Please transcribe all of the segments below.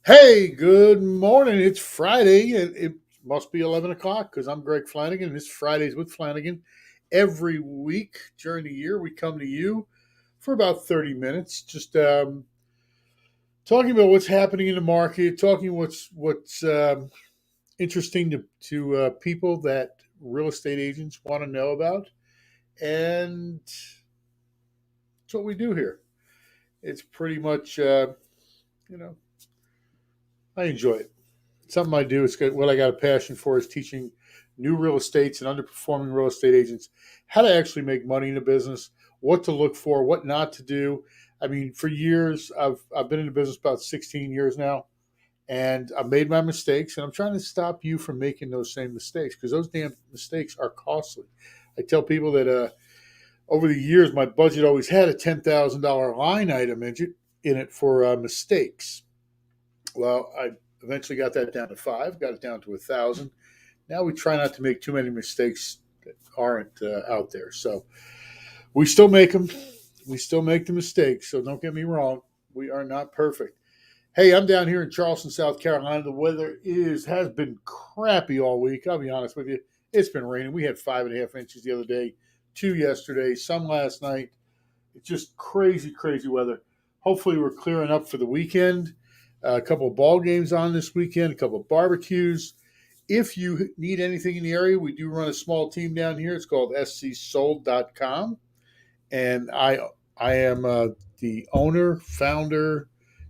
Hey, good morning. It's Friday, and it must be 11 o'clock because I'm Greg Flanagan, and it's Fridays with Flanagan. Every week during the year, we come to you for about 30 minutes, just talking about what's happening in the market, talking what's interesting to people that real estate agents want to know about, and that's what we do here. It's pretty much, you know, I enjoy it. Something I do. What I got a passion for is teaching new real estates and underperforming real estate agents how to actually make money in the business, what to look for, what not to do. I mean, for years, I've been in the business about 16 years now, and I've made my mistakes, and I'm trying to stop you from making those same mistakes because those damn mistakes are costly. I tell people that over the years, my budget always had a $10,000 line item in it for mistakes. Well, I eventually got that down to five, got it down to 1,000. Now we try not to make too many mistakes that aren't out there. So we still make them. We still make the mistakes. So don't get me wrong. We are not perfect. Hey, I'm down here in Charleston, South Carolina. The weather has been crappy all week. I'll be honest with you. It's been raining. We had 5.5 inches the other day, two yesterday, some last night. It's just crazy, crazy weather. Hopefully, we're clearing up for the weekend. A couple of ball games on this weekend, a couple of barbecues. If you need anything in the area, we do run a small team down here. It's called scsold.com. And I am the owner, founder,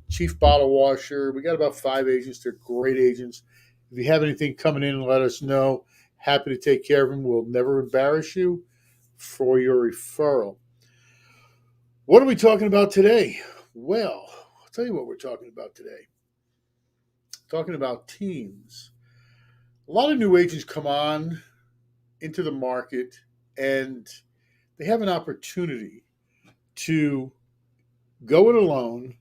chief bottle washer. We got about 5 agents. They're great agents. If you have anything coming in, let us know. Happy to take care of them. We'll never embarrass you for your referral. What are we talking about today? Well, I'll tell you what we're talking about today. Talking about teams. A lot of new agents come on into the market and they have an opportunity to go it alone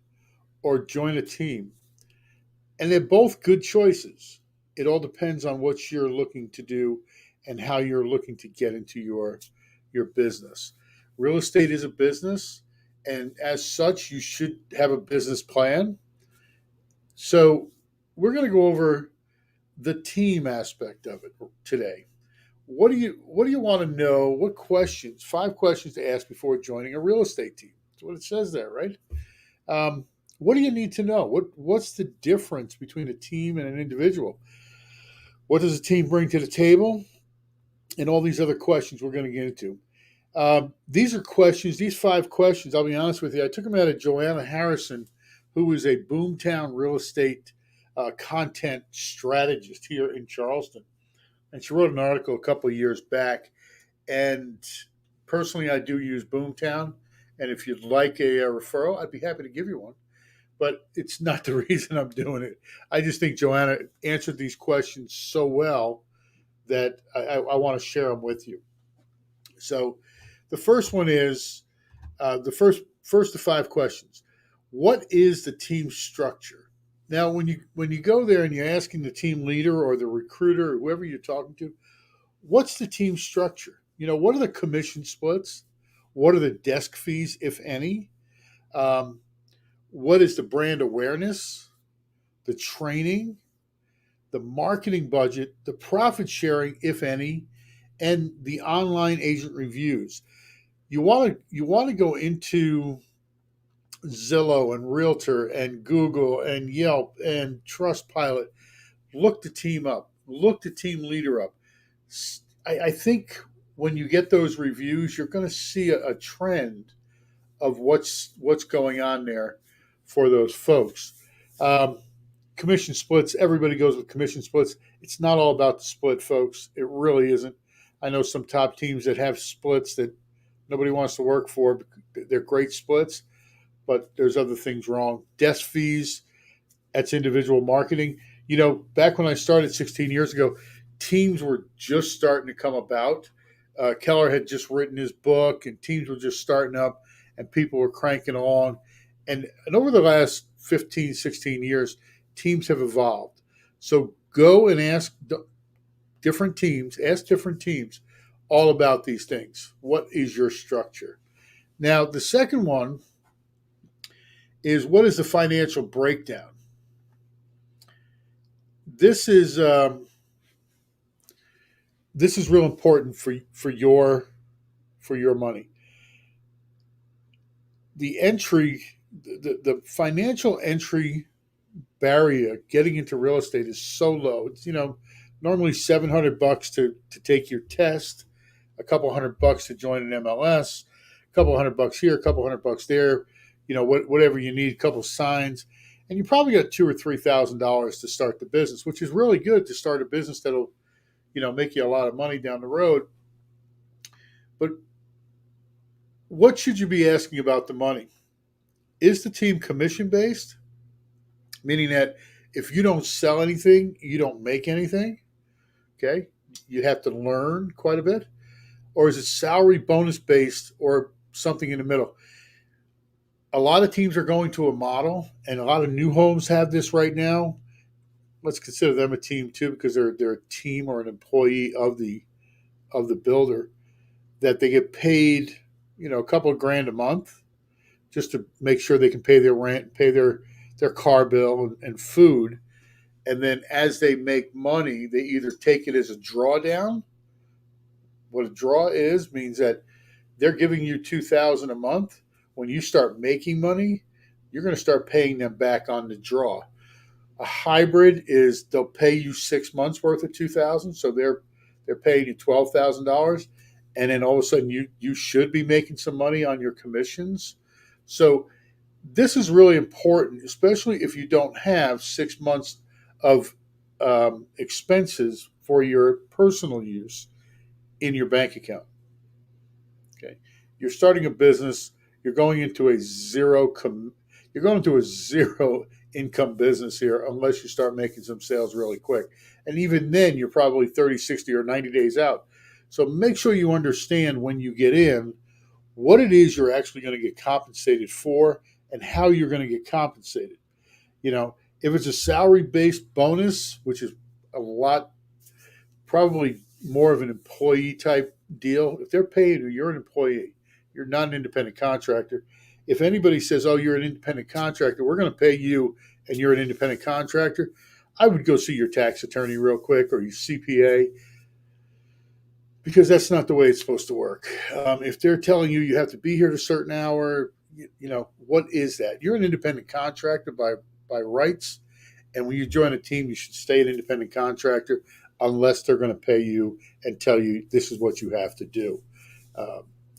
or join a team. And they're both good choices. It all depends on what you're looking to do and how you're looking to get into your business. Real estate is a business, and as such, you should have a business plan. So, we're going to go over the team aspect of it today. What do you want to know? What questions? 5 questions to ask before joining a real estate team. That's what it says there, right? Um, what do you need to know? What's the difference between a team and an individual? What does a team bring to the table? And all these other questions we're going to get into. These are questions. These 5 questions. I'll be honest with you. I took them out of Joanna Harrison, who is a boomtown real estate content strategist here in Charleston, and she wrote an article a couple of years back. And personally, I do use Boomtown. And if you'd like a referral, I'd be happy to give you one. But it's not the reason I'm doing it. I just think Joanna answered these questions so well that I want to share them with you. So the first one is the first of 5 questions. What is the team structure? Now, when you go there and you're asking the team leader or the recruiter or whoever you're talking to, what's the team structure? What are the commission splits? What are the desk fees, if any? Um, what is the brand awareness, the training, the marketing budget, the profit sharing, if any, and the online agent reviews? You want to go into Zillow and Realtor and Google and Yelp and Trustpilot. Look the team up. Look the team leader up. I think when you get those reviews, you're going to see a trend of what's going on there for those folks. Um, Commission splits. Everybody goes with commission splits. It's not all about the split, folks. It really isn't. I know some top teams that have splits that nobody wants to work for. They're great splits, but there's other things wrong. Desk fees, that's individual marketing. Back when I started 16 years ago, teams were just starting to come about. Keller had just written his book, and teams were just starting up, and people were cranking along. And over the last 15, 16 years, teams have evolved. So go and ask different teams all about these things. What is your structure? Now, the second one is, what is the financial breakdown? this is this is real important for your money. The entry, the financial entry barrier getting into real estate is so low. It's normally $700 to take your test, a couple $100 to join an MLS, a couple $100 here, a couple $100 there, whatever you need, a couple signs, and you probably got $2,000 or $3,000 to start the business, which is really good to start a business that'll make you a lot of money down the road. But what should you be asking about the money? Is the team commission based? Meaning that if you don't sell anything, you don't make anything. Okay. You have to learn quite a bit. Or is it salary bonus based or something in the middle? A lot of teams are going to a model, and a lot of new homes have this right now. Let's consider them a team too, because they're a team or an employee of the builder, that they get paid, a couple of grand a month just to make sure they can pay their rent, pay their car bill and food. And then as they make money, they either take it as a drawdown. What a draw is means that they're giving you $2,000 a month. When you start making money, you're going to start paying them back on the draw. A hybrid is they'll pay you 6 months worth of $2,000, so they're paying you $12,000, and then all of a sudden you should be making some money on your commissions. So this is really important, especially if you don't have 6 months of expenses for your personal use in your bank account. Okay, you're starting a business. You're going into a zero income business here unless you start making some sales really quick. And even then, you're probably 30, 60, or 90 days out. So make sure you understand when you get in what it is you're actually going to get compensated for and how you're going to get compensated. If it's a salary-based bonus, which is a lot, probably more of an employee type deal. If they're paying you, you're an employee. You're not an independent contractor. If anybody says, oh, you're an independent contractor, we're going to pay you and you're an independent contractor, I would go see your tax attorney real quick or your CPA, because that's not the way it's supposed to work. If they're telling you have to be here at a certain hour, what is that? You're an independent contractor by rights. And when you join a team, you should stay an independent contractor unless they're going to pay you and tell you this is what you have to do.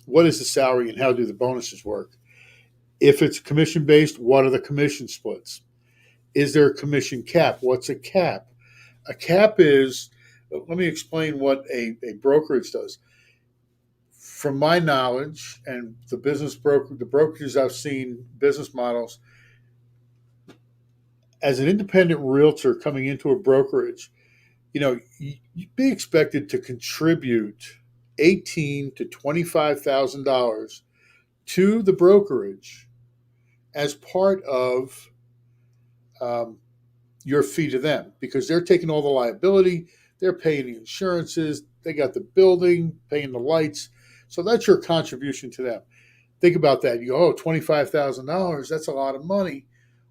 What is the salary and how do the bonuses work? If it's commission-based, what are the commission splits? Is there a commission cap? What's a cap? A cap is, let me explain what a brokerage does. From my knowledge and the brokerages I've seen, business models, as an independent realtor coming into a brokerage, you'd be expected to contribute $18,000 to $25,000 to the brokerage as part of your fee to them, because they're taking all the liability, they're paying the insurances, they got the building, paying the lights. So that's your contribution to them. Think about that. You go, oh, $25,000, that's a lot of money.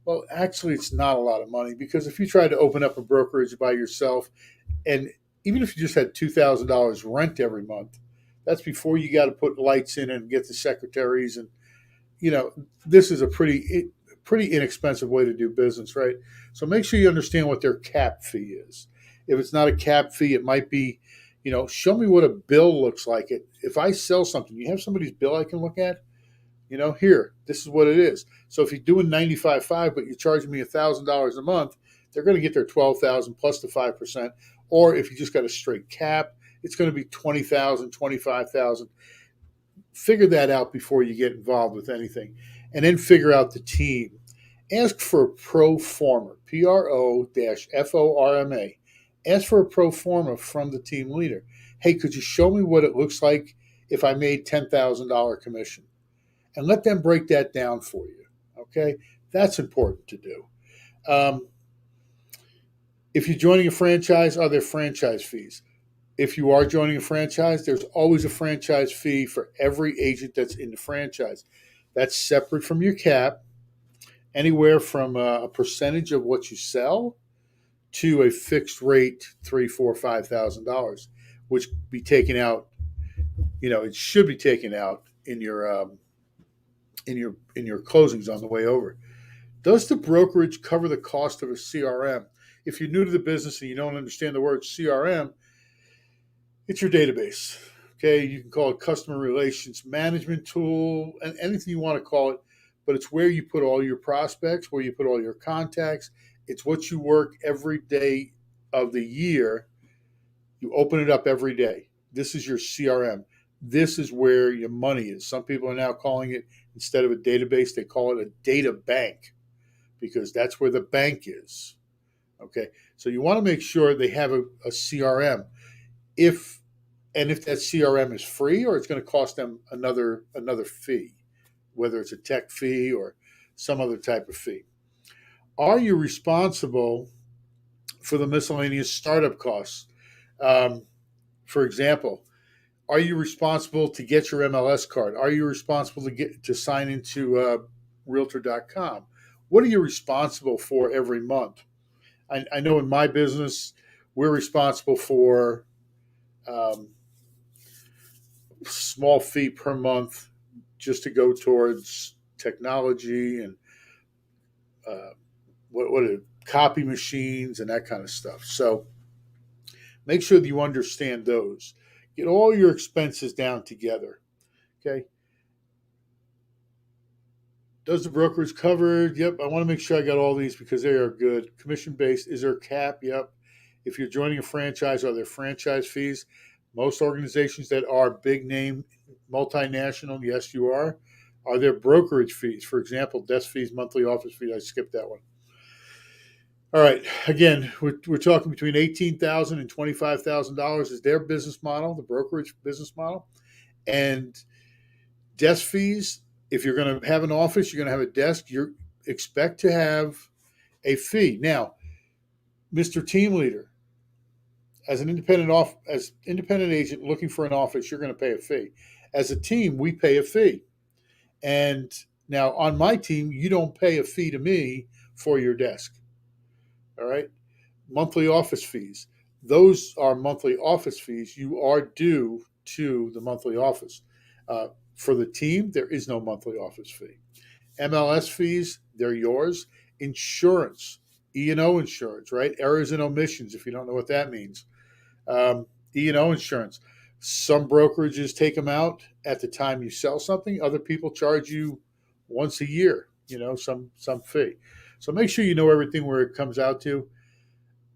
Well, actually, it's not a lot of money, because if you try to open up a brokerage by yourself, and even if you just had $2,000 rent every month, that's before you got to put lights in and get the secretaries. And, this is a pretty inexpensive way to do business, right? So make sure you understand what their cap fee is. If it's not a cap fee, it might be, show me what a bill looks like. If I sell something, you have somebody's bill I can look at? Here, this is what it is. So if you're doing $95,500, but you're charging me $1,000 a month, they're going to get their $12,000 plus the 5%. Or if you just got a straight cap, it's going to be $20,000, $25,000. Figure that out before you get involved with anything, and then figure out the team. Ask for a pro forma, PRO-FORMA. Ask for a pro forma from the team leader. Hey, could you show me what it looks like if I made $10,000 commission? And let them break that down for you. Okay, that's important to do. If you're joining a franchise, are there franchise fees? If you are joining a franchise, there's always a franchise fee for every agent that's in the franchise. That's separate from your cap, anywhere from a percentage of what you sell to a fixed rate $3, 4, 5,000, which be taken out. It should be taken out in your closings on the way over. Does the brokerage cover the cost of a CRM? If you're new to the business and you don't understand the word CRM, it's your database. Okay, you can call it customer relations management tool and anything you want to call it, but it's where you put all your prospects, where you put all your contacts. It's what you work every day of the year. You open it up every day. This is your CRM. This is where your money is. Some people are now calling it, instead of a database, they call it a data bank because that's where the bank is. Okay, so you want to make sure they have a CRM. If that CRM is free or it's going to cost them another fee, whether it's a tech fee or some other type of fee. Are you responsible for the miscellaneous startup costs? For example, are you responsible to get your MLS card? Are you responsible to sign into Realtor.com? What are you responsible for every month? I know in my business, we're responsible for small fee per month just to go towards technology and what are copy machines and that kind of stuff. So make sure that you understand those. Get all your expenses down together. Okay. Does the brokerage covered? Yep. I want to make sure I got all these because they are good. Commission based. Is there a cap? Yep. If you're joining a franchise, are there franchise fees? Most organizations that are big name, multinational, yes, you are. Are there brokerage fees? For example, desk fees, monthly office fees. I skipped that one. All right. Again, we're talking between $18,000 and $25,000 is their business model, the brokerage business model, and desk fees. If you're going to have an office, you're going to have a desk. You expect to have a fee. Now, Mr. Team Leader, as an independent agent looking for an office, you're going to pay a fee. As a team, we pay a fee. And now on my team, you don't pay a fee to me for your desk. All right. Monthly office fees. Those are monthly office fees. You are due to the monthly office. For the team, there is no monthly office fee. MLS fees, they're yours. Insurance, E&O insurance, right? Errors and omissions, if you don't know what that means. E&O insurance. Some brokerages take them out at the time you sell something. Other people charge you once a year, some fee. So make sure you know everything where it comes out to.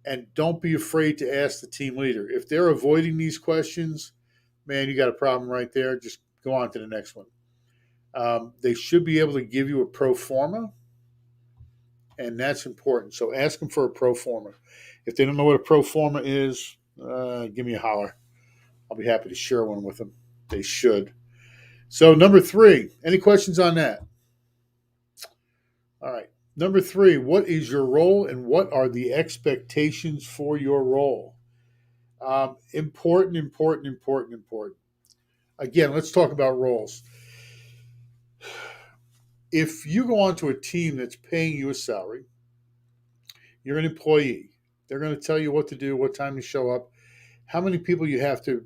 And don't be afraid to ask the team leader. If they're avoiding these questions, man, you got a problem right there. Just go on to the next one. They should be able to give you a pro forma, and that's important. So ask them for a pro forma. If they don't know what a pro forma is, give me a holler. I'll be happy to share one with them. They should. So number 3, any questions on that? All right. Number 3, what is your role and what are the expectations for your role? Important. Again, let's talk about roles. If you go onto a team that's paying you a salary, you're an employee. They're going to tell you what to do, what time to show up, how many people you have to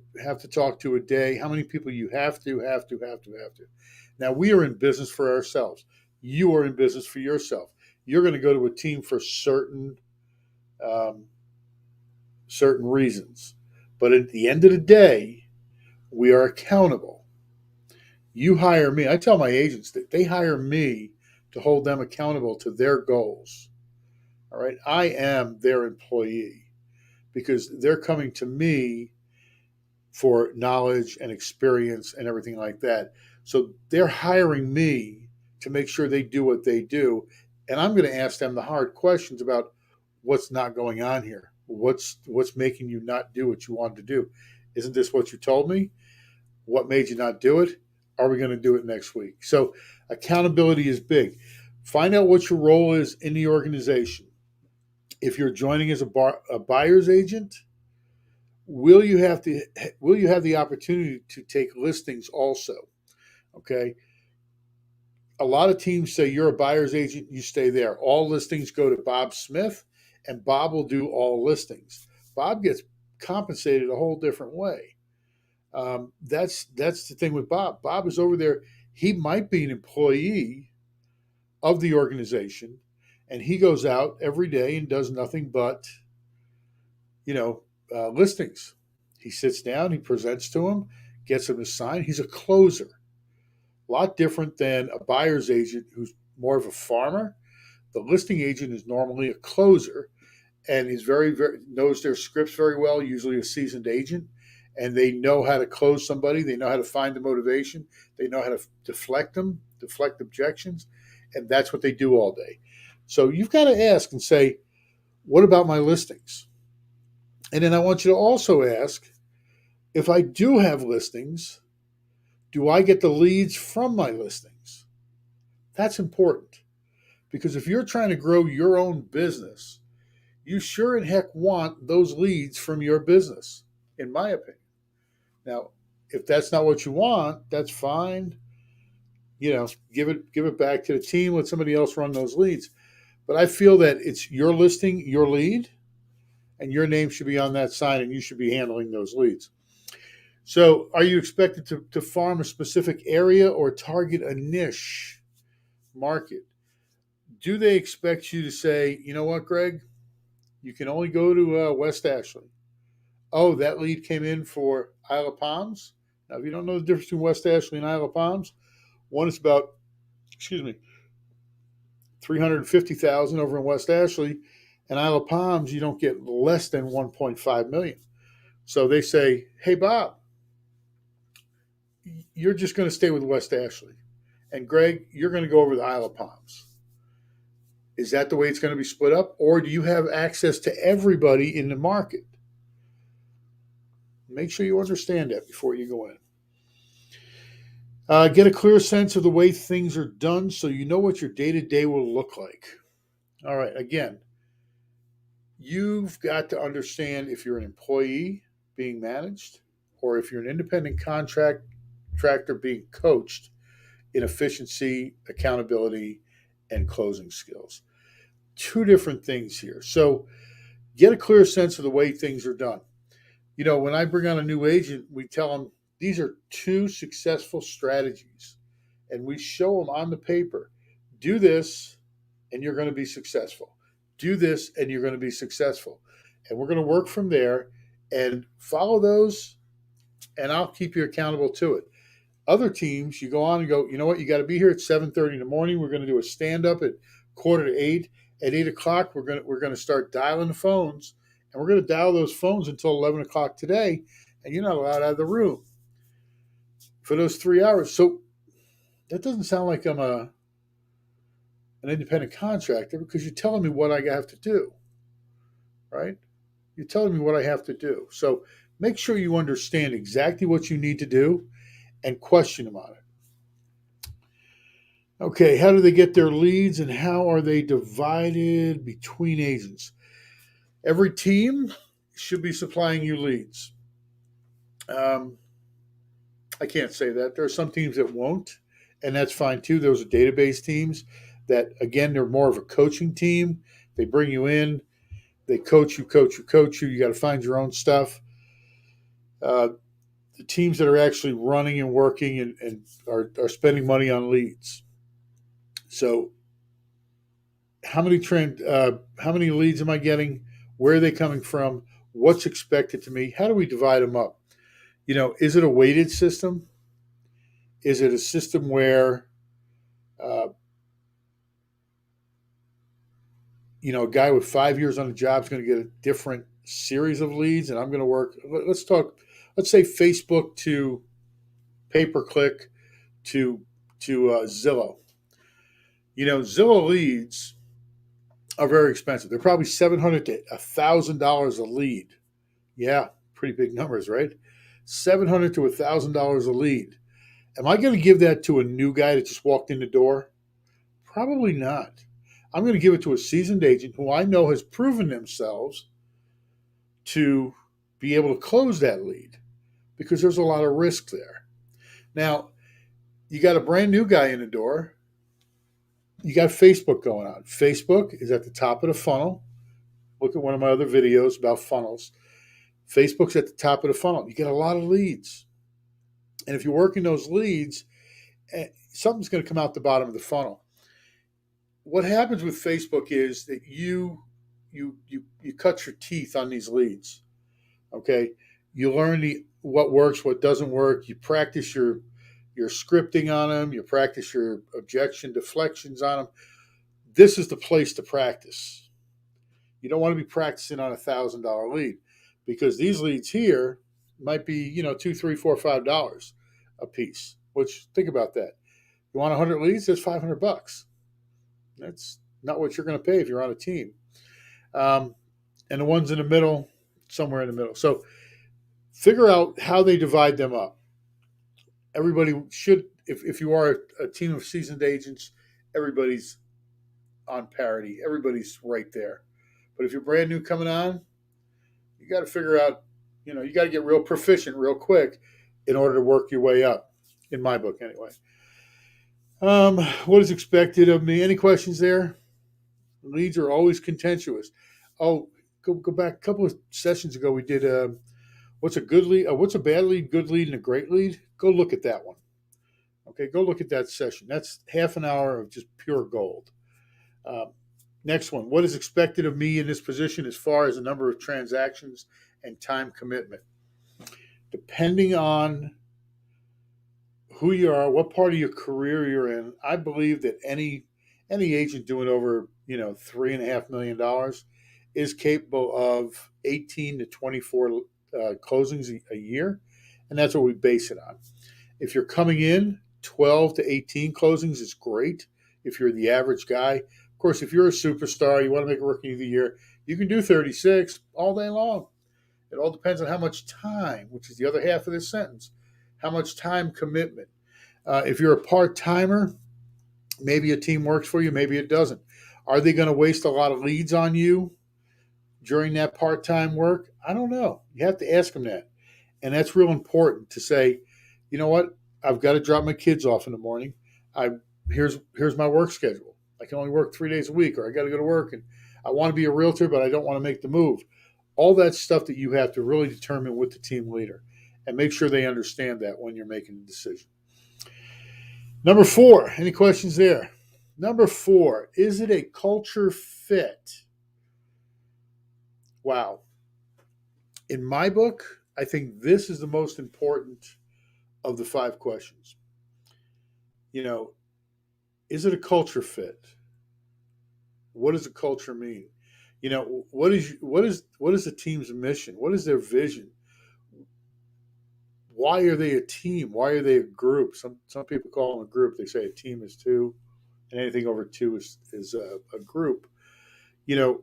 talk to a day, how many people you have to. Now, we are in business for ourselves. You are in business for yourself. You're going to go to a team for certain reasons. But at the end of the day, we are accountable. You hire me. I tell my agents that they hire me to hold them accountable to their goals. All right. I am their employee because they're coming to me for knowledge and experience and everything like that. So they're hiring me to make sure they do what they do. And I'm going to ask them the hard questions about what's not going on here. What's making you not do what you wanted to do? Isn't this what you told me? What made you not do it? Are we going to do it next week? So accountability is big. Find out what your role is in the organization. If you're joining as a buyer's agent, will you have the opportunity to take listings also? Okay. A lot of teams say you're a buyer's agent, you stay there. All listings go to Bob Smith, and Bob will do all listings. Bob gets compensated a whole different way. That's the thing with Bob. Bob is over there. He might be an employee of the organization, and he goes out every day and does nothing but, listings. He sits down, he presents to him, gets him to sign. He's a closer. A lot different than a buyer's agent who's more of a farmer. The listing agent is normally a closer and is very knows their scripts very well, usually a seasoned agent, and they know how to close somebody. They know how to find the motivation. They know how to deflect objections, and that's what they do all day. So you've got to ask and say, what about my listings? And then I want you to also ask, if I do have listings, do I get the leads from my listings? That's important, because if you're trying to grow your own business, you sure and heck want those leads from your business, in my opinion. Now, if that's not what you want, that's fine. Give it back to the team. Let somebody else run those leads. But I feel that it's your listing, your lead, and your name should be on that sign, and you should be handling those leads. So are you expected to farm a specific area or target a niche market? Do they expect you to say, you know what, Greg, you can only go to West Ashley? Oh, that lead came in for Isle of Palms. Now, if you don't know the difference between West Ashley and Isle of Palms, one is about, 350,000 over in West Ashley, and Isle of Palms, you don't get less than 1.5 million. So they say, hey, Bob, you're just going to stay with West Ashley. And Greg, you're going to go over the Isle of Palms. Is that the way it's going to be split up? Or do you have access to everybody in the market? Make sure you understand that before you go in. Get a clear sense of the way things are done so you know what your day-to-day will look like. All right, again, you've got to understand if you're an employee being managed or if you're an independent contractor being coached in efficiency, accountability, and closing skills. Two different things here. So get a clear sense of the way things are done. When I bring on a new agent, we tell them these are two successful strategies, and we show them on the paper. Do this, and you're going to be successful. Do this, and you're going to be successful. And we're going to work from there and follow those, and I'll keep you accountable to it. Other teams, you go on and go, you know what, you got to be here at 7:30 in the morning. We're going to do a stand-up at 7:45. At 8 o'clock, we're going to start dialing the phones, and we're going to dial those phones until 11 o'clock today, and you're not allowed out of the room for those 3 hours. So that doesn't sound like I'm an independent contractor, because you're telling me what I have to do, right? You're telling me what I have to do. So make sure you understand exactly what you need to do and question them on it. Okay, how do they get their leads and how are they divided between agents? Every team should be supplying you leads. I can't say that. There are some teams that won't, and that's fine too. Those are database teams that, again, they're more of a coaching team. They bring you in, they coach you. You got to find your own stuff. The teams that are actually running and working and are spending money on leads. So how many leads am I getting? Where are they coming from? What's expected to me? How do we divide them up? Is it a weighted system? Is it a system where, a guy with 5 years on the job is going to get a different series of leads, and I'm going to work? Let's say Facebook to pay-per-click to Zillow. Zillow leads are very expensive. They're probably $700 to $1,000 a lead. Yeah, pretty big numbers, right? $700 to $1,000 a lead. Am I going to give that to a new guy that just walked in the door? Probably not. I'm going to give it to a seasoned agent who I know has proven themselves to be able to close that lead, because there's a lot of risk there. Now, you got a brand new guy in the door. You got Facebook going on. Facebook is at the top of the funnel. Look at one of my other videos about funnels. Facebook's at the top of the funnel. You get a lot of leads. And if you're working those leads, something's going to come out the bottom of the funnel. What happens with Facebook is that you cut your teeth on these leads. Okay, you learn what works, what doesn't work. You practice your scripting on them. You practice your objection deflections on them. This is the place to practice. You don't want to be practicing on $1,000 lead, because these leads here might be $2, $3, $4, $5 a piece. Which, think about that. You want 100 leads? That's $500. That's not what you're going to pay if you're on a team. And the ones in the middle, somewhere in the middle. So figure out how they divide them up. Everybody should, if you are a team of seasoned agents, everybody's on parity. Everybody's right there. But if you're brand new coming on, you got to figure out, you got to get real proficient real quick in order to work your way up, in my book anyway. What is expected of me? Any questions there? Leads are always contentious. Oh, go back a couple of sessions ago. We did what's a good lead? What's a bad lead, good lead, and a great lead? Go look at that one. Okay, go look at that session. That's half an hour of just pure gold. Next one. What is expected of me in this position as far as the number of transactions and time commitment? Depending on who you are, what part of your career you're in, I believe that any agent doing over $3.5 million is capable of 18 to 24 closings a year, and that's what we base it on. If you're coming in, 12 to 18 closings is great. If you're the average guy, of course, if you're a superstar, you want to make a rookie of the year, you can do 36 all day long. It all depends on how much time, which is the other half of this sentence, how much time commitment. If you're a part-timer, maybe a team works for you, maybe it doesn't. Are they going to waste a lot of leads on you during that part-time work? I don't know. You have to ask them that. And that's real important to say, you know what? I've got to drop my kids off in the morning. Here's my work schedule. I can only work 3 days a week, or I got to go to work, and I want to be a realtor, but I don't want to make the move. All that stuff that you have to really determine with the team leader, and make sure they understand that when you're making a decision. Number 4, any questions there? Number 4, is it a culture fit? Wow. In my book, I think this is the most important of the 5 questions. Is it a culture fit? What does a culture mean? What is the team's mission? What is their vision? Why are they a team? Why are they a group? Some people call them a group. They say a team is 2, and anything over 2 is a group. Do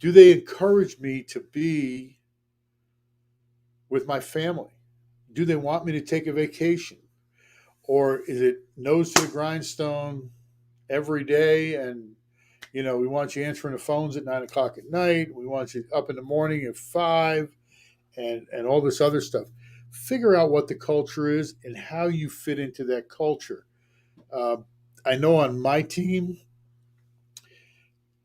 they encourage me to be with my family? Do they want me to take a vacation? Or is it nose to the grindstone every day? And, we want you answering the phones at 9 o'clock at night. We want you up in the morning at 5 and all this other stuff. Figure out what the culture is and how you fit into that culture. I know on my team,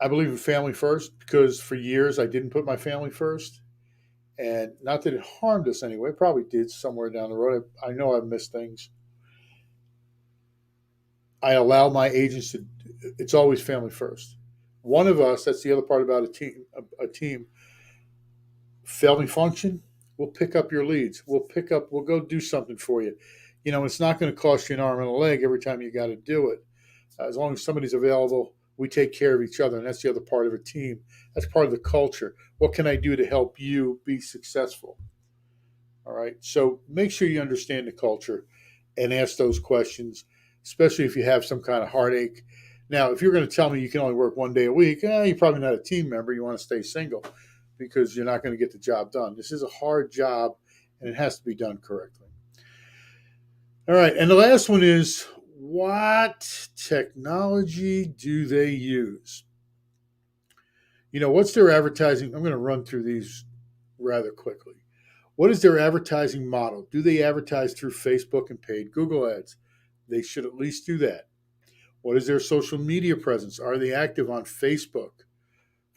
I believe in family first, because for years I didn't put my family first. And not that it harmed us anyway. It probably did somewhere down the road. I know I've missed things. I allow my agents to, it's always family first. One of us, that's the other part about a team, family function, we'll pick up your leads. We'll go do something for you. It's not going to cost you an arm and a leg every time you got to do it. As long as somebody's available, we take care of each other, and that's the other part of a team. That's part of the culture. What can I do to help you be successful? All right. So make sure you understand the culture and ask those questions, especially if you have some kind of heartache. Now, if you're going to tell me you can only work 1 day a week, you're probably not a team member. You want to stay single because you're not going to get the job done. This is a hard job, and it has to be done correctly. All right. And the last one is, what technology do they use? What's their advertising? I'm going to run through these rather quickly. What is their advertising model? Do they advertise through Facebook and paid Google ads? They should at least do that. What is their social media presence? Are they active on Facebook?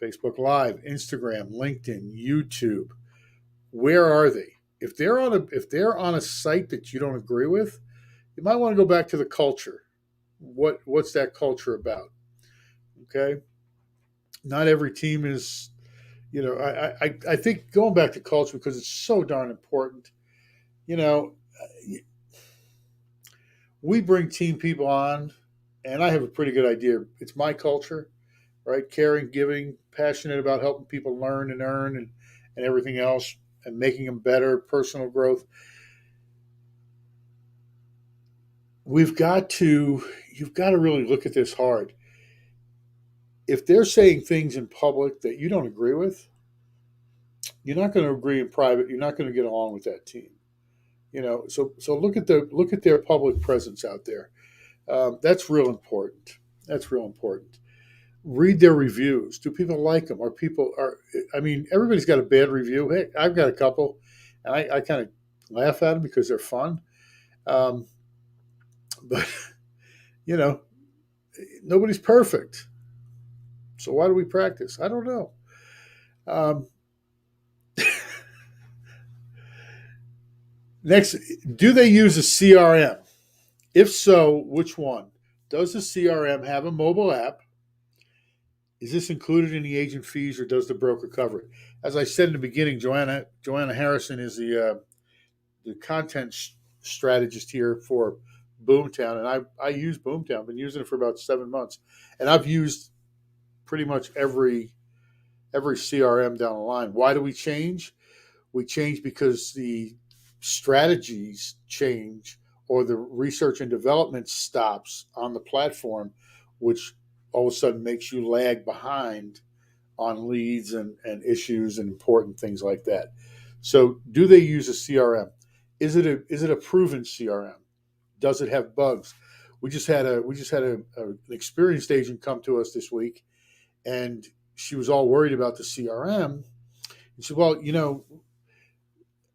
Facebook Live, Instagram, LinkedIn, YouTube. Where are they? If they're on a site that you don't agree with, you might want to go back to the culture. What's that culture about? Okay, not every team is. I think going back to culture because it's so darn important. You know, we bring team people on, and I have a pretty good idea. It's my culture, right? Caring, giving, passionate about helping people learn and earn and everything else and making them better, personal growth. You've got to really look at this hard. If they're saying things in public that you don't agree with, you're not going to agree in private. You're not going to get along with that team. So look at their public presence out there. That's real important. That's real important. Read their reviews. Do people like them? I mean, everybody's got a bad review. Hey, I've got a couple, and I kind of laugh at them because they're fun. Um, but you know, nobody's perfect. So why do we practice? I don't know. Um, Next, do they use a CRM? If so, which one? Does the CRM have a mobile app? Is this included in the agent fees, or does the broker cover it? As I said in the beginning, Joanna Harrison is the content strategist here for Boomtown, and I use Boomtown. I've been using it for about 7 months, and I've used pretty much every CRM down the line. Why do we change? We change because the strategies change or the research and development stops on the platform, which all of a sudden makes you lag behind on leads and issues and important things like that. So do they use a CRM? Is it a proven CRM? Does it have bugs? We just had an experienced agent come to us this week, and she was all worried about the CRM. And she said, well,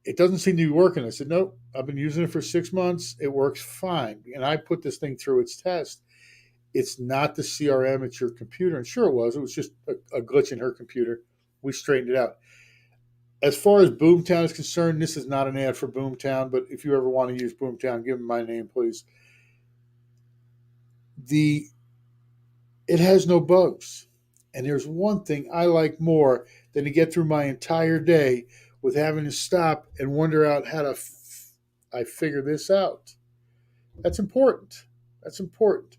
it doesn't seem to be working. I said, nope, I've been using it for 6 months. It works fine. And I put this thing through its test. It's not the CRM, it's your computer. And sure it was. It was just a glitch in her computer. We straightened it out. As far as Boomtown is concerned, this is not an ad for Boomtown, but if you ever want to use Boomtown, give them my name, please. The It has no bugs. And there's one thing I like more than to get through my entire day with having to stop and wonder out how to I figure this out. That's important. That's important.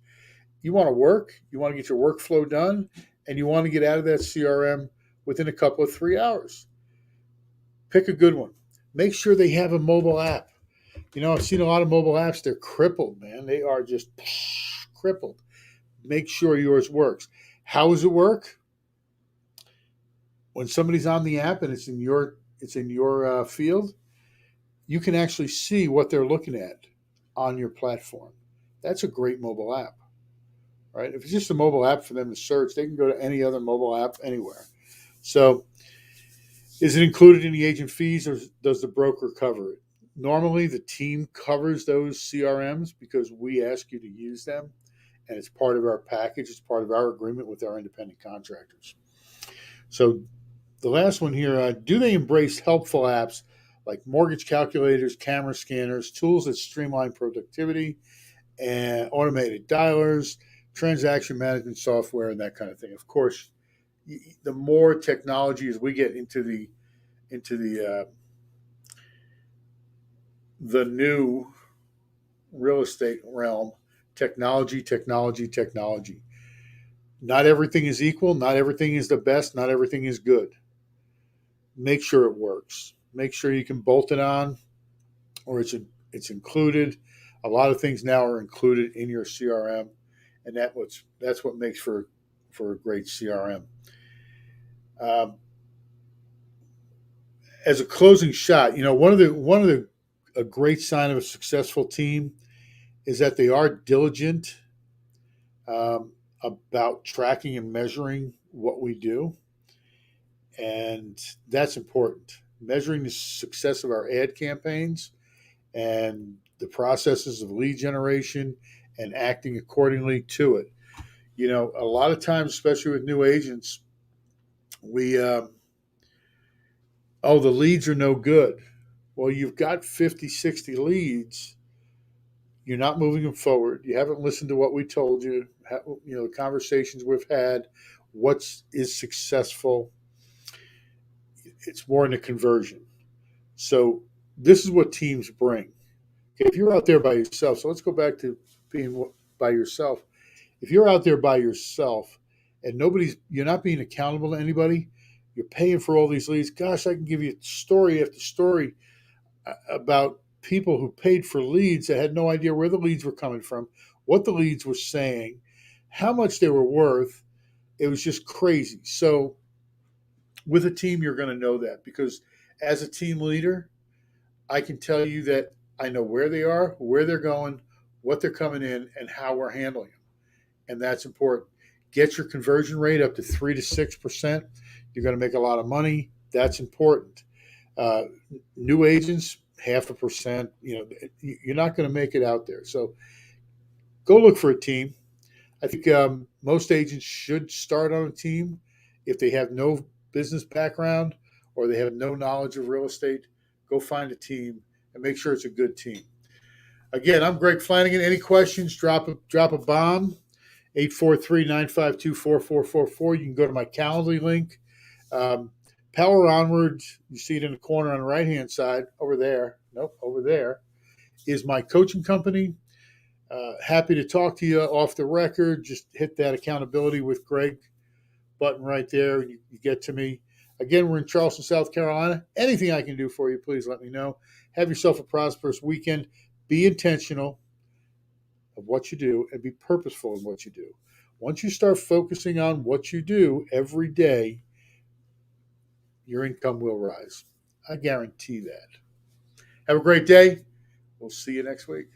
You want to work, you want to get your workflow done, and you want to get out of that CRM within a couple of 3 hours. Pick a good one. Make sure they have a mobile app. I've seen a lot of mobile apps. They're crippled, man. They are just crippled. Make sure yours works. How does it work? When somebody's on the app and it's in your field, you can actually see what they're looking at on your platform. That's a great mobile app, right? If it's just a mobile app for them to search, they can go to any other mobile app anywhere. So, is it included in the agent fees, or does the broker cover it? Normally, the team covers those CRMs because we ask you to use them, and it's part of our package. It's part of our agreement with our independent contractors. So, the last one here, do they embrace helpful apps like mortgage calculators, camera scanners, tools that streamline productivity, and automated dialers, transaction management software, and that kind of thing? Of course, the more technology as we get into the new real estate realm, technology, technology, technology. Not everything is equal. Not everything is the best. Not everything is good. Make sure it works. Make sure you can bolt it on, or it's included. A lot of things now are included in your CRM, and that's what makes for a great CRM. Um, as a closing shot, one of the a great sign of a successful team is that they are diligent about tracking and measuring what we do, and that's important. Measuring the success of our ad campaigns and the processes of lead generation and acting accordingly to it. A lot of times, especially with new agents, We oh, the leads are no good. Well, you've got 50, 60 leads. You're not moving them forward. You haven't listened to what we told you. The conversations we've had. What is successful? It's more in the conversion. So this is what teams bring. If you're out there by yourself, so let's go back to being by yourself. If you're out there by yourself and you're not being accountable to anybody, you're paying for all these leads. Gosh, I can give you story after story about people who paid for leads that had no idea where the leads were coming from, what the leads were saying, how much they were worth. It was just crazy. So with a team, you're going to know that because as a team leader, I can tell you that I know where they are, where they're going, what they're coming in, and how we're handling them. And that's important. Get your conversion rate up to 3 to 6%. You're going to make a lot of money. That's important. Uh, New agents, 0.5%. You're not going to make it out there. So go look for a team. I think most agents should start on a team if they have no business background or they have no knowledge of real estate. Go find a team and make sure it's a good team. Again, I'm Greg Flanagan. Any questions? Drop a bomb. 843-952-4444. You can go to my Calendly link. Power Onward, you see it in the corner on the right-hand side over there. Nope, over there is my coaching company. Happy to talk to you off the record. Just hit that accountability with Greg button right there. You get to me. Again, we're in Charleston, South Carolina. Anything I can do for you, please let me know. Have yourself a prosperous weekend. Be intentional of what you do and be purposeful in what you do. Once you start focusing on what you do every day, your income will rise. I guarantee that. Have a great day. We'll see you next week.